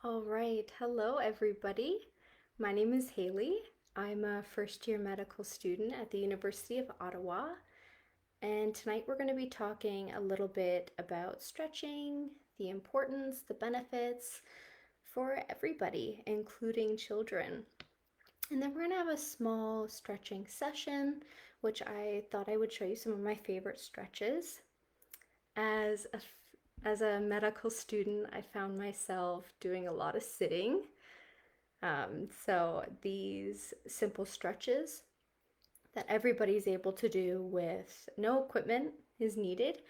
All right. Hello, everybody. My name is Haley. I'm a first year medical student at the University of Ottawa. And tonight we're going to be talking a little bit about stretching, the importance, the benefits for everybody, including children. And then we're going to have a small stretching session, which I thought I would show you some of my favorite stretches. As a as a medical student, I found myself doing a lot of sitting. So these simple stretches that everybody's able to do with no equipment is needed.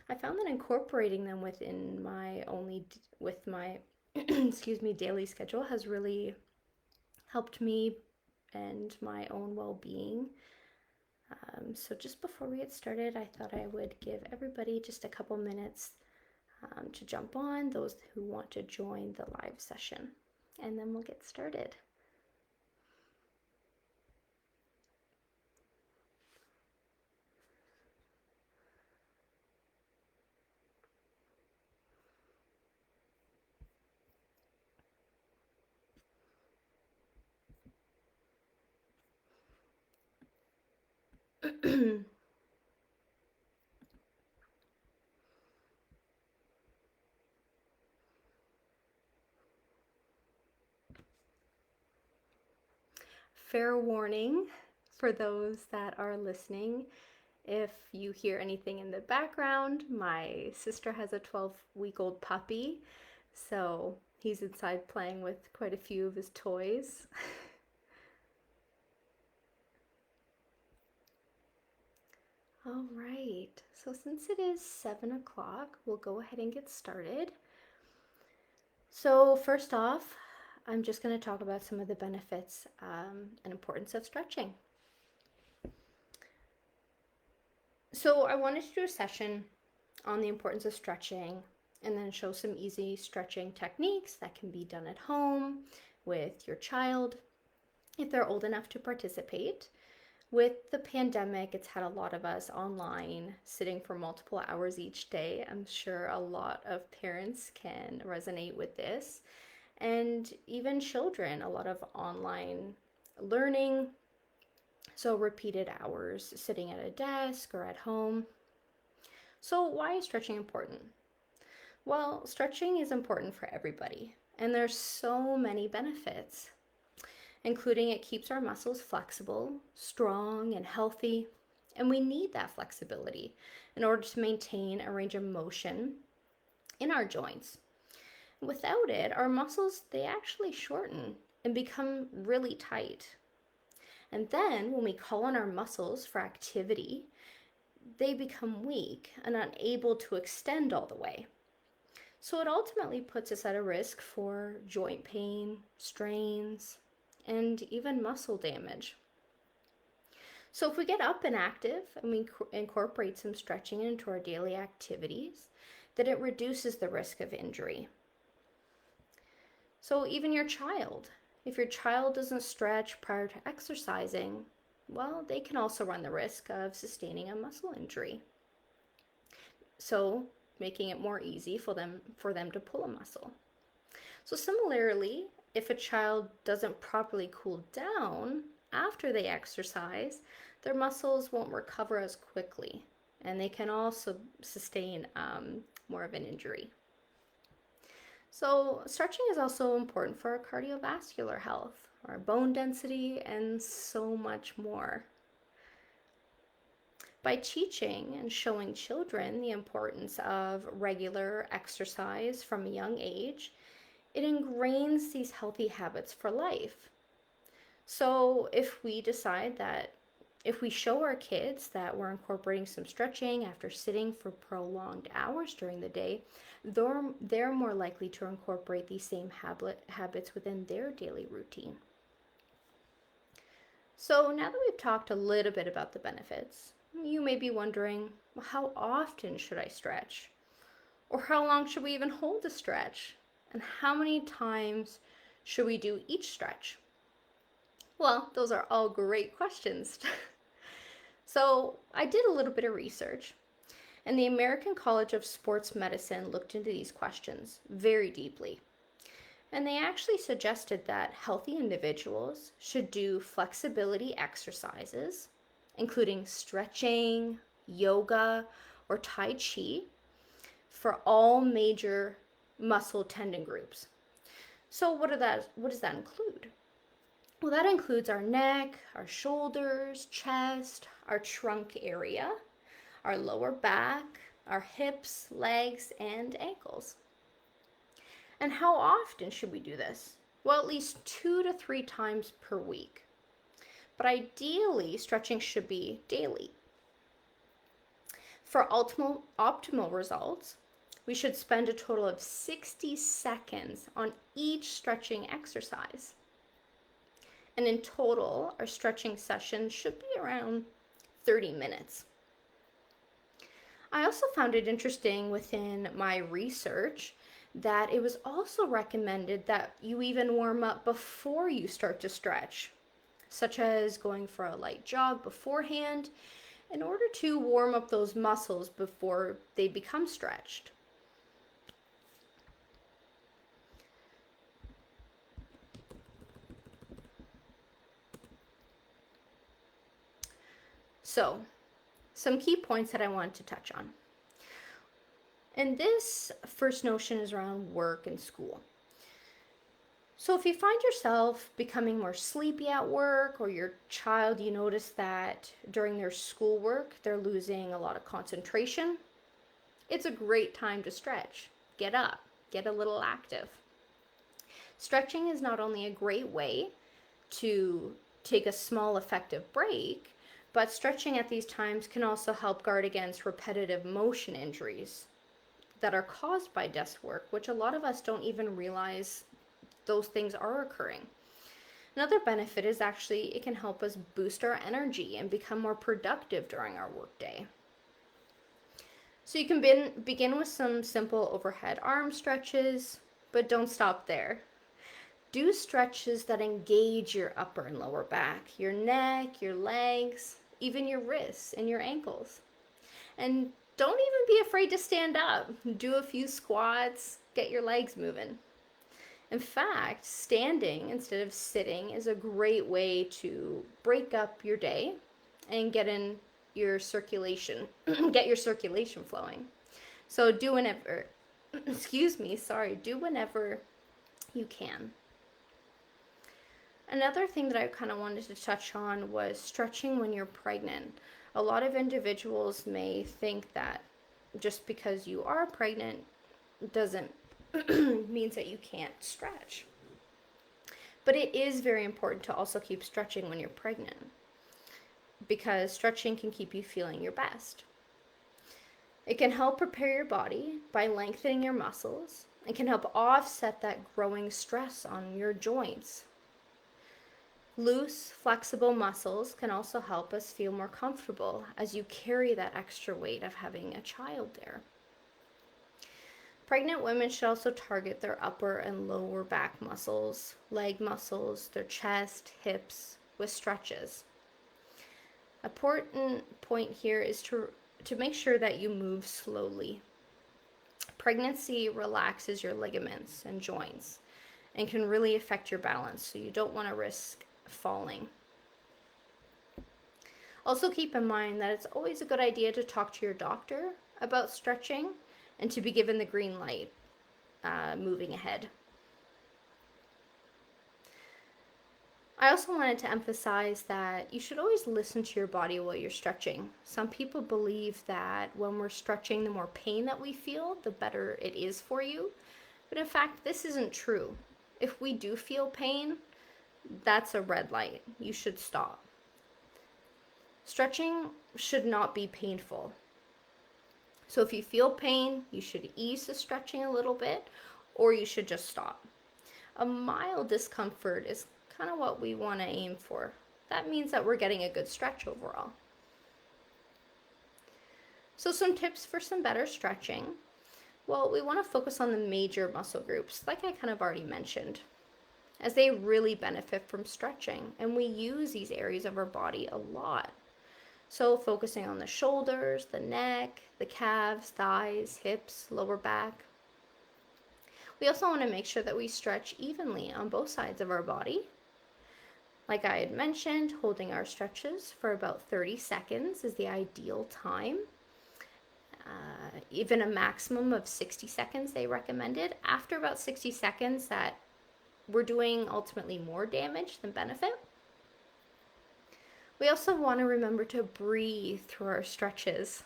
I found that incorporating them within my only with my excuse me daily schedule has really helped me and my own well-being. So just before we get started, I thought I would give everybody just a couple minutes to jump on, those who want to join the live session, and then we'll get started. Fair warning for those that are listening. If you hear anything in the background, my sister has a 12-week-old puppy, so he's inside playing with quite a few of his toys. All right, so since it is 7 o'clock, we'll go ahead and get started. So first off, I'm just going to talk about some of the benefits and importance of stretching. So I wanted to do a session on the importance of stretching and then show some easy stretching techniques that can be done at home with your child if they're old enough to participate. With the pandemic, it's had a lot of us online sitting for multiple hours each day. I'm sure a lot of parents can resonate with this. And even children, a lot of online learning. So, repeated hours sitting at a desk or at home. So, why is stretching important? Well, stretching is important for everybody, and there's so many benefits, including it keeps our muscles flexible, strong, and healthy. And we need that flexibility in order to maintain a range of motion in our joints. Without it, our muscles they actually shorten and become really tight. And then when we call on our muscles for activity, they become weak and unable to extend all the way. So it ultimately puts us at a risk for joint pain, strains, and even muscle damage. So if we get up and active and we incorporate some stretching into our daily activities, then it reduces the risk of injury. So even your child, if your child doesn't stretch prior to exercising, well, they can also run the risk of sustaining a muscle injury. So making it more easy for them to pull a muscle. So similarly, if a child doesn't properly cool down after they exercise, their muscles won't recover as quickly, and they can also sustain more of an injury. So stretching is also important for our cardiovascular health, our bone density, and so much more. By teaching and showing children the importance of regular exercise from a young age, it ingrains these healthy habits for life. So if we decide that if we show our kids that we're incorporating some stretching after sitting for prolonged hours during the day, they're more likely to incorporate these same habits within their daily routine. So now that we've talked a little bit about the benefits, you may be wondering, well, how often should I stretch? Or how long should we even hold a stretch? And how many times should we do each stretch? Well, those are all great questions. So I did a little bit of research, and the American College of Sports Medicine looked into these questions very deeply. And they actually suggested that healthy individuals should do flexibility exercises, including stretching, yoga, or Tai Chi for all major muscle tendon groups. So what does that include? Well, that includes our neck, our shoulders, chest, our trunk area, our lower back, our hips, legs, and ankles. And how often should we do this? Well, at least 2 to 3 times per week. But ideally, stretching should be daily. For optimal results, we should spend a total of 60 seconds on each stretching exercise. And in total, our stretching session should be around 30 minutes. I also found it interesting within my research that it was also recommended that you even warm up before you start to stretch, such as going for a light jog beforehand in order to warm up those muscles before they become stretched. So, some key points that I wanted to touch on. And this first notion is around work and school. So if you find yourself becoming more sleepy at work, or your child, you notice that during their schoolwork they're losing a lot of concentration, it's a great time to stretch. Get up, get a little active. Stretching is not only a great way to take a small effective break, but stretching at these times can also help guard against repetitive motion injuries that are caused by desk work, which a lot of us don't even realize those things are occurring. Another benefit is actually it can help us boost our energy and become more productive during our workday. So you can begin with some simple overhead arm stretches, but don't stop there. Do stretches that engage your upper and lower back, your neck, your legs, even your wrists and your ankles. And don't even be afraid to stand up. Do a few squats, get your legs moving. In fact, standing instead of sitting is a great way to break up your day and get in your circulation, get your circulation flowing. So do whenever, do whenever you can. Another thing that I kind of wanted to touch on was stretching when you're pregnant. A lot of individuals may think that just because you are pregnant doesn't means that you can't stretch. But it is very important to also keep stretching when you're pregnant, because stretching can keep you feeling your best. It can help prepare your body by lengthening your muscles and can help offset that growing stress on your joints. Loose, flexible muscles can also help us feel more comfortable as you carry that extra weight of having a child there. Pregnant women should also target their upper and lower back muscles, leg muscles, their chest, hips with stretches. An important point here is to make sure that you move slowly. Pregnancy relaxes your ligaments and joints and can really affect your balance, so you don't want to risk falling. Also keep in mind that it's always a good idea to talk to your doctor about stretching and to be given the green light moving ahead. I also wanted to emphasize that you should always listen to your body while you're stretching. Some people believe that when we're stretching, the more pain that we feel, the better it is for you. But in fact, this isn't true. If we do feel pain, that's a red light. You should stop. Stretching should not be painful. So if you feel pain, you should ease the stretching a little bit, or you should just stop. A mild discomfort is kind of what we want to aim for. That means that we're getting a good stretch overall. So some tips for some better stretching. Well, we want to focus on the major muscle groups, like I kind of already mentioned, as they really benefit from stretching, and we use these areas of our body a lot. So focusing on the shoulders, the neck, the calves, thighs, hips, lower back. We also want to make sure that we stretch evenly on both sides of our body. Like I had mentioned, holding our stretches for about 30 seconds is the ideal time. Even a maximum of 60 seconds they recommended. After about 60 seconds, that we're doing ultimately more damage than benefit. We also want to remember to breathe through our stretches.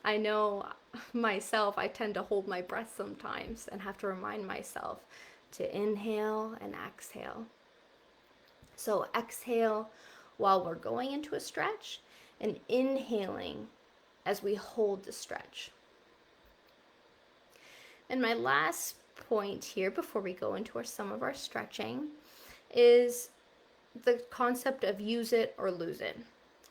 I know myself, I tend to hold my breath sometimes and have to remind myself to inhale and exhale. So exhale while we're going into a stretch and inhaling as we hold the stretch. And my last point here before we go into some of our stretching is the concept of use it or lose it.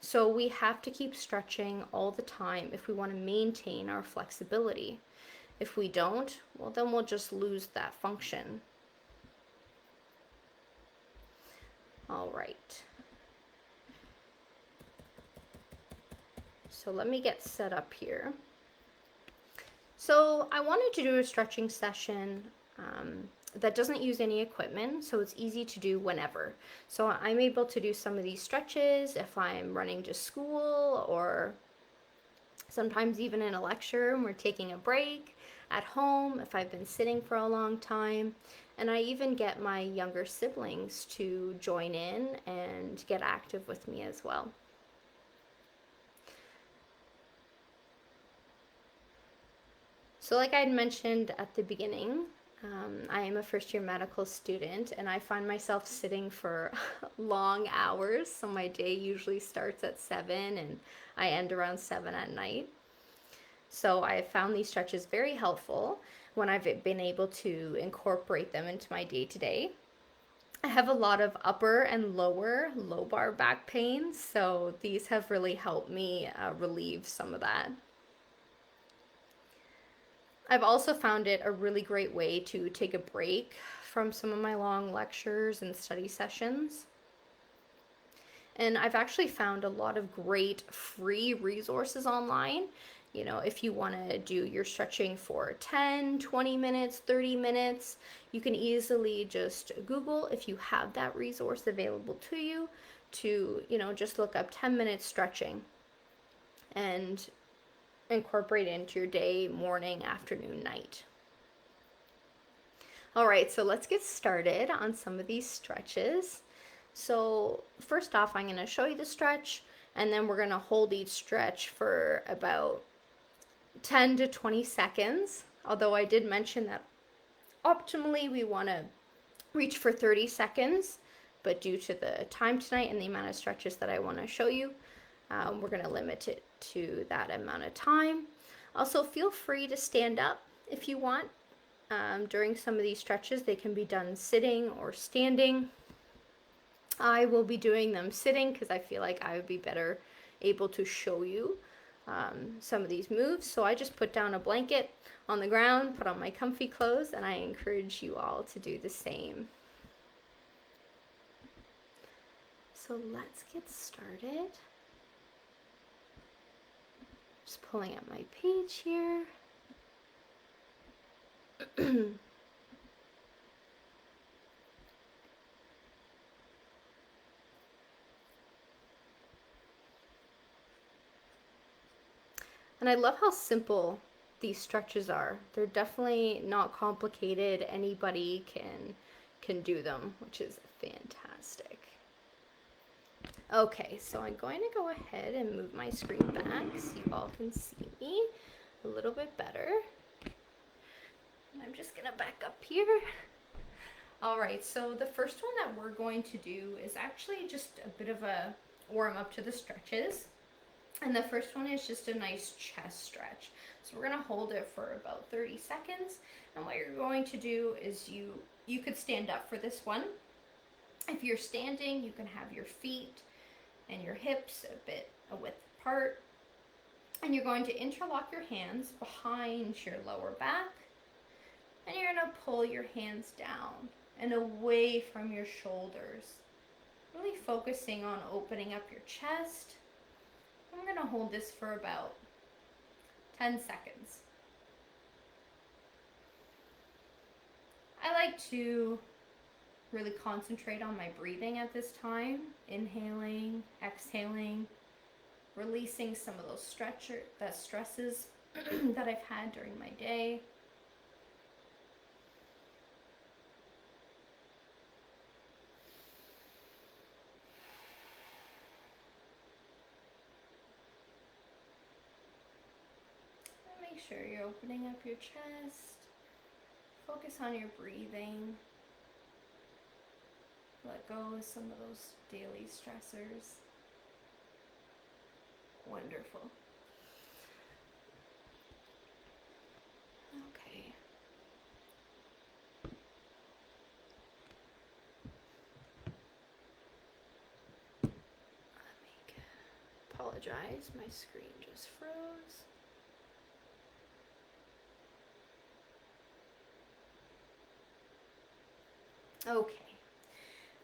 So we have to keep stretching all the time if we want to maintain our flexibility. If we don't, well, then we'll just lose that function. All right. So let me get set up here. So I wanted to do a stretching session that doesn't use any equipment, so it's easy to do whenever. So I'm able to do some of these stretches if I'm running to school, or sometimes even in a lecture and we're taking a break, at home if I've been sitting for a long time. And I even get my younger siblings to join in and get active with me as well. So like I had mentioned at the beginning, I am a first-year medical student, and I find myself sitting for long hours. So my day usually starts at 7 and I end around 7 at night. So I have found these stretches very helpful when I've been able to incorporate them into my day-to-day. I have a lot of upper and lower lobar back pain, so these have really helped me relieve some of that. I've also found it a really great way to take a break from some of my long lectures and study sessions. And I've actually found a lot of great free resources online. You know, if you want to do your stretching for 10, 20 minutes, 30 minutes, you can easily just Google if you have that resource available to you to, just look up 10 minutes stretching and incorporate it into your day, morning, afternoon, night. All right, so let's get started on some of these stretches. So first off, I'm going to show you the stretch, and then we're going to hold each stretch for about 10 to 20 seconds. Although I did mention that optimally we want to reach for 30 seconds, but due to the time tonight and the amount of stretches that I want to show you, we're going to limit it to that amount of time. Also, feel free to stand up if you want. During some of these stretches, they can be done sitting or standing. I will be doing them sitting because I feel like I would be better able to show you some of these moves. So I just put down a blanket on the ground, put on my comfy clothes, and I encourage you all to do the same. So let's get started. Just pulling up my page here. And I love how simple these stretches are. They're definitely not complicated. Anybody can do them, which is fantastic. Okay, so I'm going to go ahead and move my screen back so you all can see me a little bit better. I'm just gonna back up here. All right, so the first one that we're going to do is actually just a bit of a warm up to the stretches. And the first one is just a nice chest stretch. So we're gonna hold it for about 30 seconds. And what you're going to do is you could stand up for this one. If you're standing, you can have your feet and your hips a bit a width apart. And you're going to interlock your hands behind your lower back. And you're gonna pull your hands down and away from your shoulders. Really focusing on opening up your chest. I'm going to hold this for about 10 seconds. I like to really concentrate on my breathing at this time, inhaling, exhaling, releasing some of those stresses that I've had during my day. Make sure you're opening up your chest. Focus on your breathing. Let go of some of those daily stressors. Wonderful. Okay. Apologize, my screen just froze. Okay.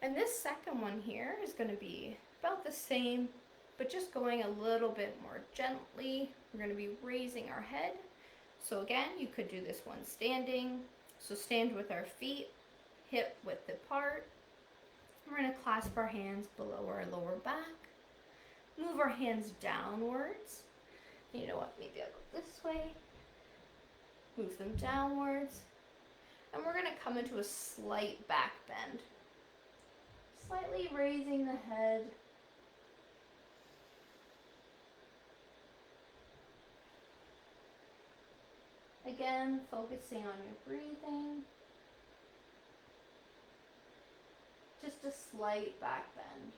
And this second one here is going to be about the same, but just going a little bit more gently. We're going to be raising our head. So again, you could do this one standing. So stand with our feet hip width apart. We're going to clasp our hands below our lower back. Move our hands downwards. You know what? Maybe I'll go this way. Move them downwards. And we're going to come into a slight back bend. Slightly raising the head. Again, focusing on your breathing. Just a slight back bend.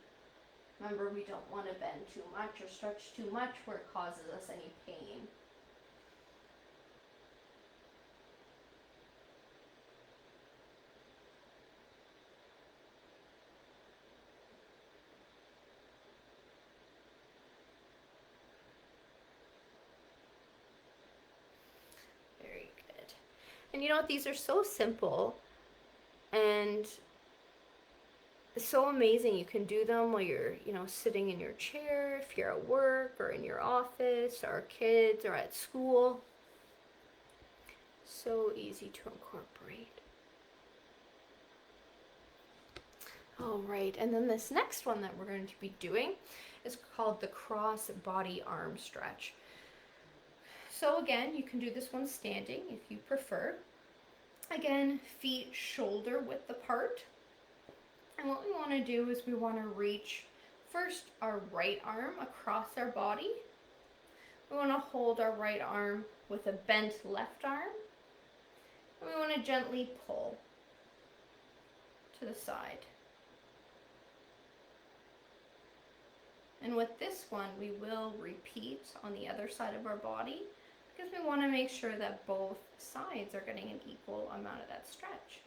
Remember, we don't want to bend too much or stretch too much where it causes us any pain. Very good. And you know what? These are so simple and so amazing. You can do them while you're, sitting in your chair, if you're at work or in your office, or kids, or at school. So easy to incorporate. All right, and then this next one that we're going to be doing is called the cross body arm stretch. So again, you can do this one standing if you prefer. Again, feet shoulder width apart. And what we want to do is we want to reach first our right arm across our body. We want to hold our right arm with a bent left arm. And we want to gently pull to the side. And with this one, we will repeat on the other side of our body because we want to make sure that both sides are getting an equal amount of that stretch.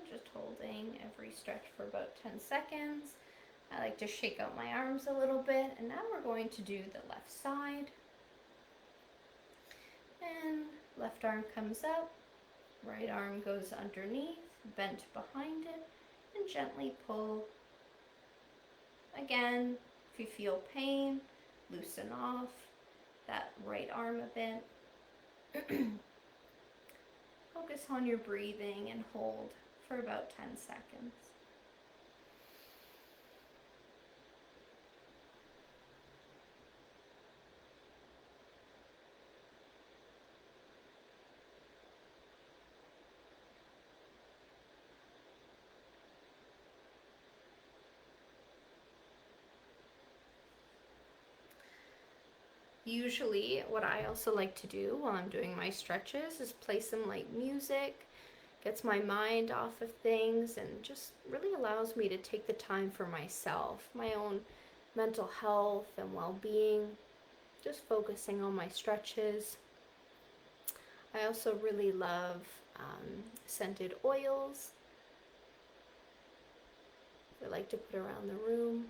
Just holding every stretch for about 10 seconds. I like to shake out my arms a little bit, and now we're going to do the left side. And left arm comes up, right arm goes underneath, bent behind it, and gently pull. Again, if you feel pain, loosen off that right arm a bit. Focus on your breathing and hold for about 10 seconds. Usually, what I also like to do while I'm doing my stretches is play some light music. Gets my mind off of things and just really allows me to take the time for myself, my own mental health and well-being, just focusing on my stretches. I also really love scented oils. I like to put around the room.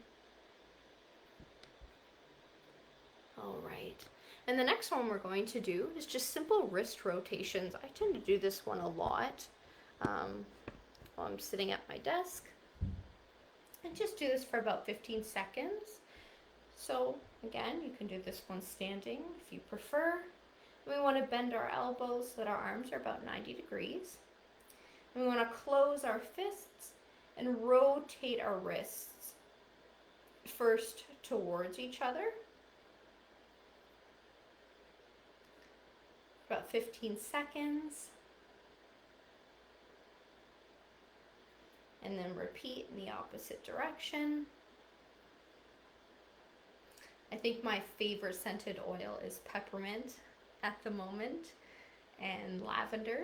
All right. And the next one we're going to do is just simple wrist rotations. I tend to do this one a lot while I'm sitting at my desk. And just do this for about 15 seconds. So again, you can do this one standing if you prefer. We want to bend our elbows so that our arms are about 90 degrees. And we want to close our fists and rotate our wrists first towards each other. About 15 seconds. And then repeat in the opposite direction. I think my favorite scented oil is peppermint at the moment and lavender.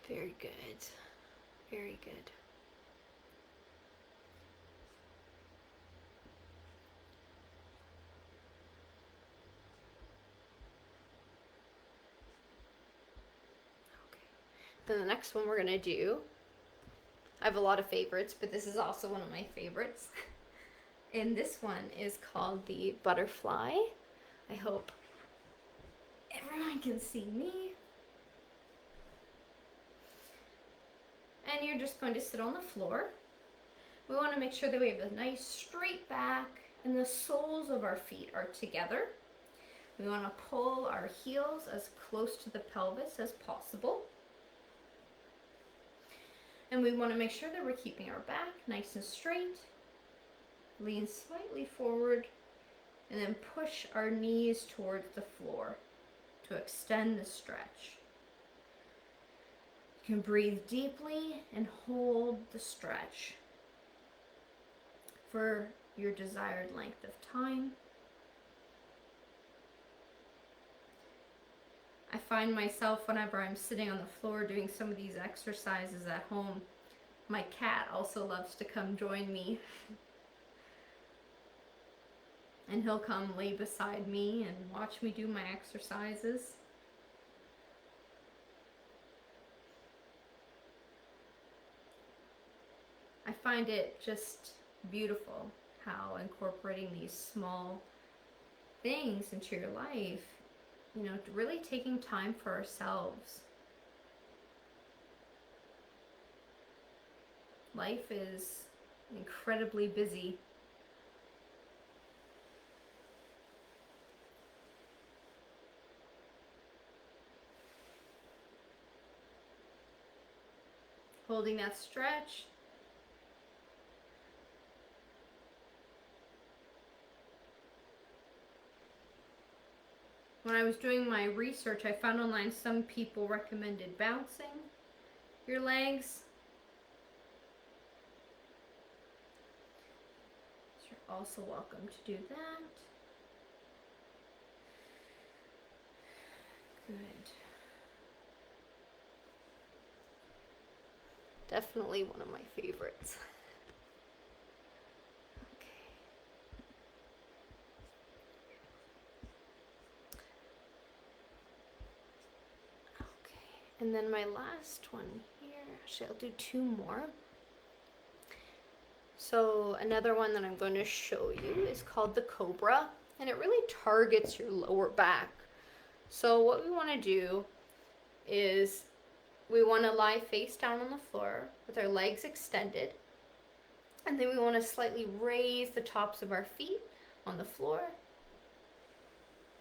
Very good. Very good. Then the next one we're going to do, I have a lot of favorites, but this is also one of my favorites. And this one is called the butterfly. I hope everyone can see me. And you're just going to sit on the floor. We want to make sure that we have a nice straight back and the soles of our feet are together. We want to pull our heels as close to the pelvis as possible. And we want to make sure that we're keeping our back nice and straight. Lean slightly forward and then push our knees towards the floor to extend the stretch. You can breathe deeply and hold the stretch for your desired length of time. I find myself whenever I'm sitting on the floor doing some of these exercises at home, my cat also loves to come join me. And he'll come lay beside me and watch me do my exercises. I find it just beautiful how incorporating these small things into your life, you know, really taking time for ourselves. Life is incredibly busy. Holding that stretch. When I was doing my research, I found online some people recommended bouncing your legs. So you're also welcome to do that. Good. Definitely one of my favorites. And then my last one here, actually I'll do two more. So another one that I'm going to show you is called the Cobra, and it really targets your lower back. So what we want to do is we want to lie face down on the floor with our legs extended, and then we want to slightly raise the tops of our feet on the floor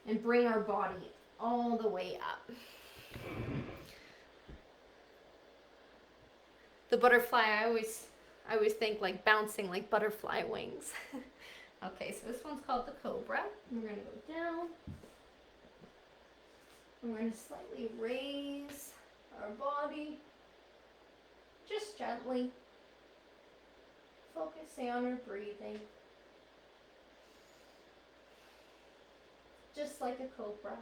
and bring our body all the way up. The butterfly, I always think like bouncing like butterfly wings. Okay, so this one's called the Cobra. We're going to go down. We're going to slightly raise our body, just gently, focusing on our breathing, just like a cobra.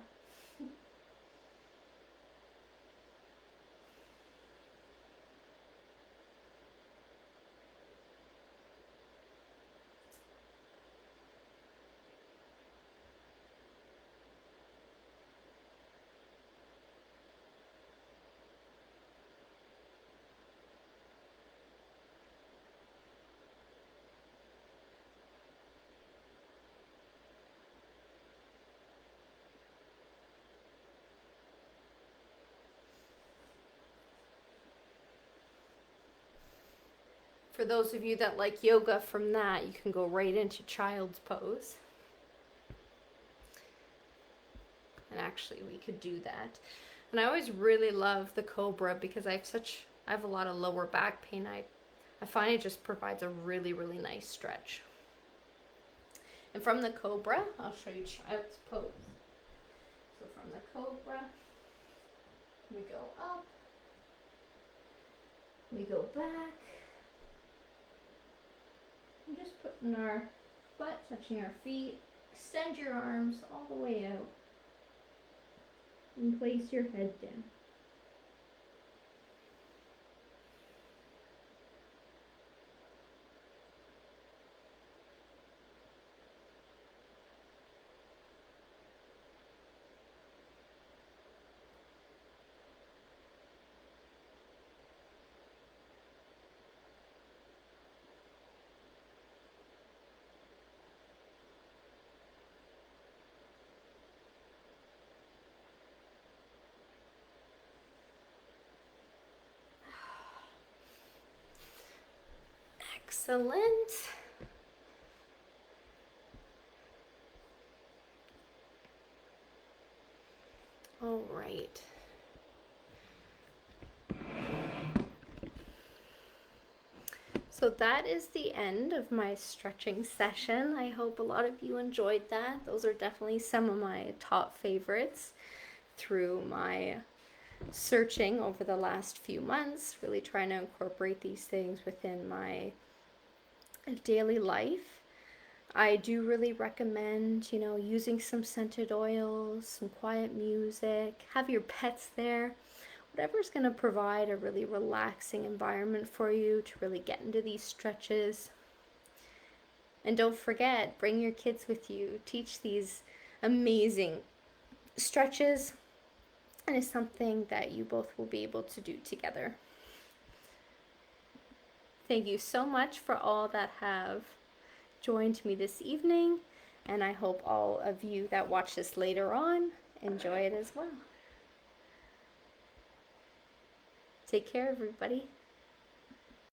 For those of you that like yoga, from that you can go right into child's pose. And actually we could do that. And I always really love the Cobra because I have a lot of lower back pain. I find it just provides a really, really nice stretch. And from the Cobra, I'll show you child's pose. So from the Cobra, we go up, we go back, and just putting our butt touching our feet. Extend your arms all the way out and place your head down. Excellent. All right. So that is the end of my stretching session. I hope a lot of you enjoyed that. Those are definitely some of my top favorites through my searching over the last few months, really trying to incorporate these things within my daily life. I do really recommend, using some scented oils, some quiet music, have your pets there, whatever's going to provide a really relaxing environment for you to really get into these stretches. And don't forget, bring your kids with you. Teach these amazing stretches, and it's something that you both will be able to do together. Thank you so much for all that have joined me this evening, and I hope all of you that watch this later on enjoy it as well. Take care, everybody.